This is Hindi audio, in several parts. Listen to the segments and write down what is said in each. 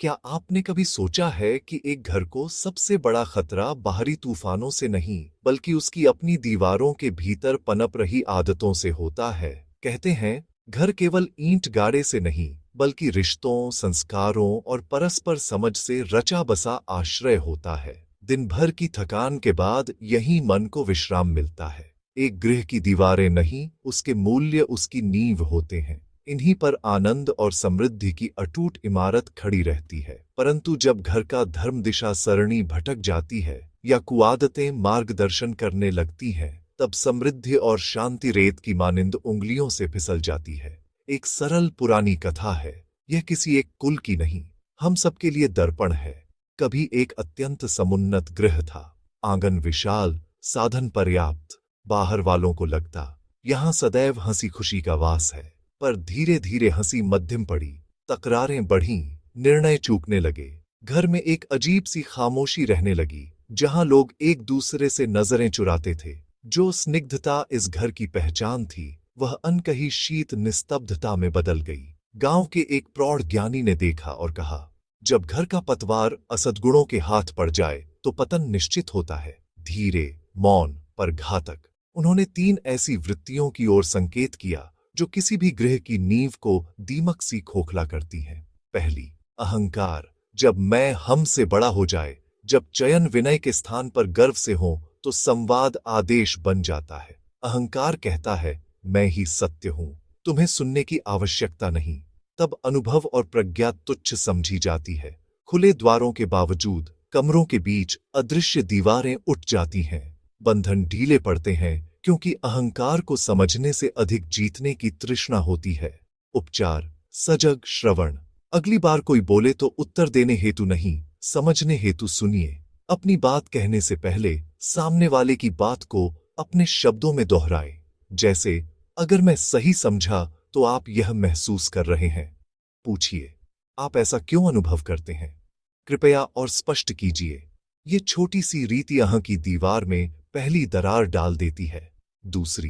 क्या आपने कभी सोचा है कि एक घर को सबसे बड़ा खतरा बाहरी तूफानों से नहीं, बल्कि उसकी अपनी दीवारों के भीतर पनप रही आदतों से होता है? कहते हैं, घर केवल ईंट गाड़े से नहीं, बल्कि रिश्तों, संस्कारों और परस्पर समझ से रचा बसा आश्रय होता है। दिन भर की थकान के बाद यही मन को विश्राम मिलता है। एक गृह की दीवारें नहीं, उसके मूल्य उसकी नींव होते हैं। इन्हीं पर आनंद और समृद्धि की अटूट इमारत खड़ी रहती है। परंतु जब घर का धर्म दिशा सरणी भटक जाती है या कुआदतें मार्गदर्शन करने लगती हैं, तब समृद्धि और शांति रेत की मानिंद उंगलियों से फिसल जाती है। एक सरल पुरानी कथा है। यह किसी एक कुल की नहीं, हम सबके लिए दर्पण है। कभी एक अत्यंत समुन्नत गृह था। आंगन विशाल, साधन पर्याप्त। बाहर वालों को लगता, यहां सदैव हंसी खुशी का वास है। पर धीरे धीरे हंसी मध्यम पड़ी, तकरारें बढ़ीं, निर्णय चूकने लगे। घर में एक अजीब सी खामोशी रहने लगी, जहां लोग एक दूसरे से नजरें चुराते थे। जो स्निग्धता इस घर की पहचान थी, वह अनकही शीत निस्तब्धता में बदल गई। गांव के एक प्रौढ़ ज्ञानी ने देखा और कहा, जब घर का पतवार असद्गुणों के हाथ पड़ जाए तो पतन निश्चित होता है। धीरे, मौन पर घातक, उन्होंने 3 ऐसी वृत्तियों की ओर संकेत किया जो किसी भी गृह की नींव को दीमक सी खोखला करती हैं। पहली, अहंकार। जब मैं हमसे बड़ा हो जाए, जब चयन विनय के स्थान पर गर्व से हो, तो संवाद आदेश बन जाता है। अहंकार कहता है, मैं ही सत्य हूं, तुम्हें सुनने की आवश्यकता नहीं। तब अनुभव और प्रज्ञा तुच्छ समझी जाती है। खुले द्वारों के बावजूद कमरों के बीच अदृश्य दीवारें उठ जाती हैं। बंधन ढीले पड़ते हैं, क्योंकि अहंकार को समझने से अधिक जीतने की तृष्णा होती है। उपचार, सजग श्रवण। अगली बार कोई बोले तो उत्तर देने हेतु नहीं, समझने हेतु सुनिए। अपनी बात कहने से पहले सामने वाले की बात को अपने शब्दों में दोहराए। जैसे, अगर मैं सही समझा तो आप यह महसूस कर रहे हैं। पूछिए, आप ऐसा क्यों अनुभव करते हैं? कृपया और स्पष्ट कीजिए। ये छोटी सी रीति यहाँ की दीवार में पहली दरार डाल देती है। दूसरी,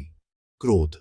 क्रोध।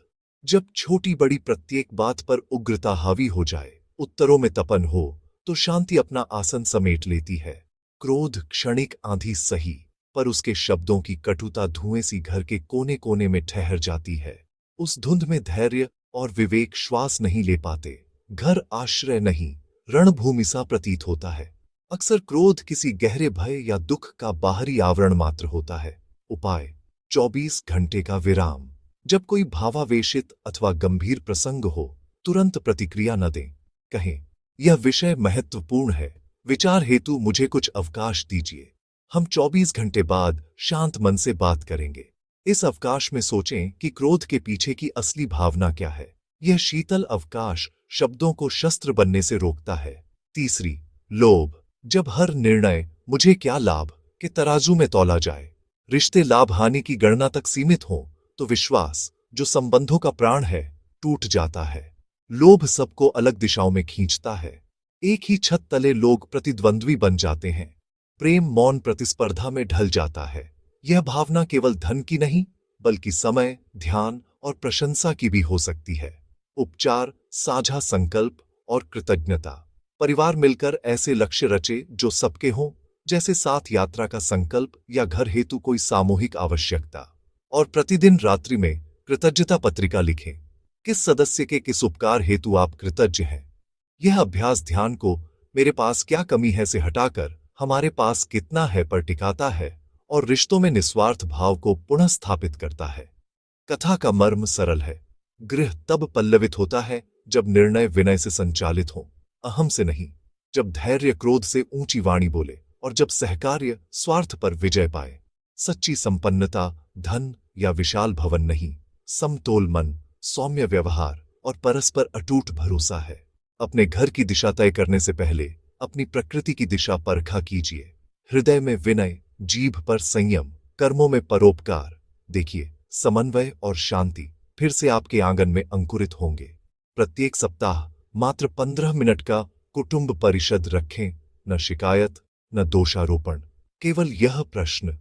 जब छोटी बड़ी प्रत्येक बात पर उग्रता हावी हो जाए, उत्तरों में तपन हो, तो शांति अपना आसन समेट लेती है। क्रोध क्षणिक आंधी सही, पर उसके शब्दों की कटुता धुएं सी घर के कोने कोने में ठहर जाती है। उस धुंध में धैर्य और विवेक श्वास नहीं ले पाते। घर आश्रय नहीं, रणभूमि सा प्रतीत होता है। अक्सर क्रोध किसी गहरे भय या दुख का बाहरी आवरण मात्र होता है। उपाय, 24 घंटे का विराम। जब कोई भावावेशित अथवा गंभीर प्रसंग हो, तुरंत प्रतिक्रिया न दें। कहें, यह विषय महत्वपूर्ण है, विचार हेतु मुझे कुछ अवकाश दीजिए। हम 24 घंटे बाद शांत मन से बात करेंगे। इस अवकाश में सोचें कि क्रोध के पीछे की असली भावना क्या है। यह शीतल अवकाश शब्दों को शस्त्र बनने से रोकता है। तीसरी, लोभ। जब हर निर्णय मुझे क्या लाभ के तराजू में तौला जाए, रिश्ते लाभ हानि की गणना तक सीमित हों, तो विश्वास, जो संबंधों का प्राण है, टूट जाता है। लोभ सबको अलग दिशाओं में खींचता है। एक ही छत तले लोग प्रतिद्वंद्वी बन जाते हैं। प्रेम मौन प्रतिस्पर्धा में ढल जाता है। यह भावना केवल धन की नहीं, बल्कि समय, ध्यान और प्रशंसा की भी हो सकती है। उपचार, साझा संकल्प और कृतज्ञता। परिवार मिलकर ऐसे लक्ष्य रचे जो सबके हों, जैसे साथ यात्रा का संकल्प या घर हेतु कोई सामूहिक आवश्यकता। और प्रतिदिन रात्रि में कृतज्ञता पत्रिका लिखें। किस सदस्य के किस उपकार हेतु आप कृतज्ञ हैं। यह अभ्यास ध्यान को मेरे पास क्या कमी है से हटाकर हमारे पास कितना है पर टिकाता है, और रिश्तों में निस्वार्थ भाव को पुनः स्थापित करता है। कथा का मर्म सरल है। गृह तब पल्लवित होता है जब निर्णय विनय से संचालित हो, अहम से नहीं। जब धैर्य क्रोध से ऊंची वाणी बोले, और जब सहकार्य स्वार्थ पर विजय पाए। सच्ची संपन्नता धन या विशाल भवन नहीं, समतोल मन, सौम्य व्यवहार और परस्पर अटूट भरोसा है। अपने घर की दिशा तय करने से पहले अपनी प्रकृति की दिशा परखा कीजिए। हृदय में विनय, जीभ पर संयम, कर्मों में परोपकार। देखिए, समन्वय और शांति फिर से आपके आंगन में अंकुरित होंगे। प्रत्येक सप्ताह मात्र 15 मिनट का कुटुंब परिषद रखें। न शिकायत, न दोषारोपण, केवल यह प्रश्न,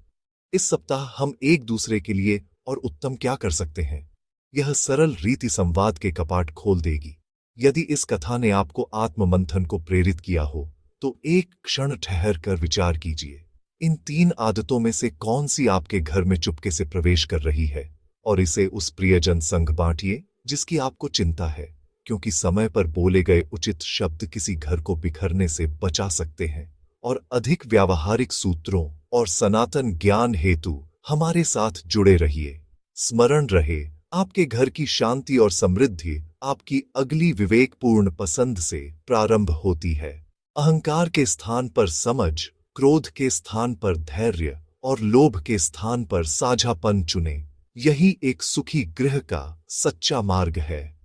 इस सप्ताह हम एक दूसरे के लिए और उत्तम क्या कर सकते हैं। यह सरल रीति संवाद के कपाट खोल देगी। यदि इस कथा ने आपको आत्ममंथन को प्रेरित किया हो, तो एक क्षण ठहर कर विचार कीजिए। इन 3 आदतों में से कौन सी आपके घर में चुपके से प्रवेश कर रही है, और इसे उस प्रियजन संग बांटिए जिसकी आपको चिंता है, क्योंकि समय पर बोले गए उचित शब्द किसी घर को बिखरने से बचा सकते हैं। और अधिक व्यावहारिक सूत्रों और सनातन ज्ञान हेतु हमारे साथ जुड़े रहिए। स्मरण रहे, आपके घर की शांति और समृद्धि आपकी अगली विवेकपूर्ण पसंद से प्रारंभ होती है। अहंकार के स्थान पर समझ, क्रोध के स्थान पर धैर्य और लोभ के स्थान पर साझापन चुनें। यही एक सुखी गृह का सच्चा मार्ग है।